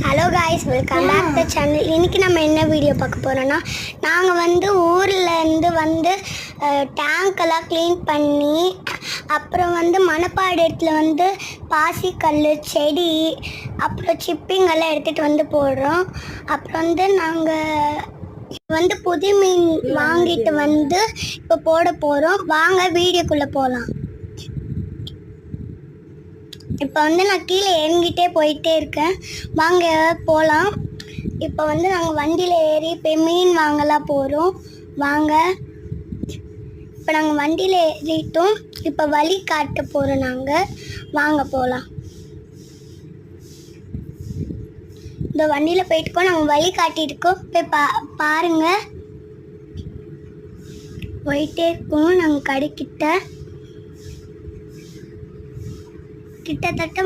Hello guys, welcome back to channel. இன்றைக்கி நம்ம என்ன வீடியோ பார்க்க போகிறோன்னா, நாங்கள் ஊர்லேருந்து டேங்க்கெல்லாம் க்ளீன் பண்ணி, அப்புறம் மணப்பாடு இடத்துல பாசிக்கல், செடி, அப்புறம் சிப்பிங்கெல்லாம் எடுத்துகிட்டு போடுறோம். அப்புறம் நாங்கள் புது மீன் வாங்கிட்டு இப்போ போட போகிறோம். வாங்க வீடியோக்குள்ளே போகலாம். இப்போ நான் கீழே இறங்கிட்டே போயிட்டே இருக்கேன். வாங்க போகலாம். இப்போ நாங்கள் வண்டியில் ஏறி இப்போ மீன் வாங்கலாம் போகிறோம். வாங்க, இப்போ நாங்கள் வண்டியில் ஏறிட்டோம். இப்போ வழி காட்ட போகிறோம். நாங்கள் வாங்க போகலாம். இந்த வண்டியில் போயிட்டுக்கோம். நாங்கள் வழி காட்டியிருக்கோம். போய் பாருங்கள். போயிட்டே இருக்கோம். நாங்கள் கடைக்கிட்ட கிட்டத்தட்ட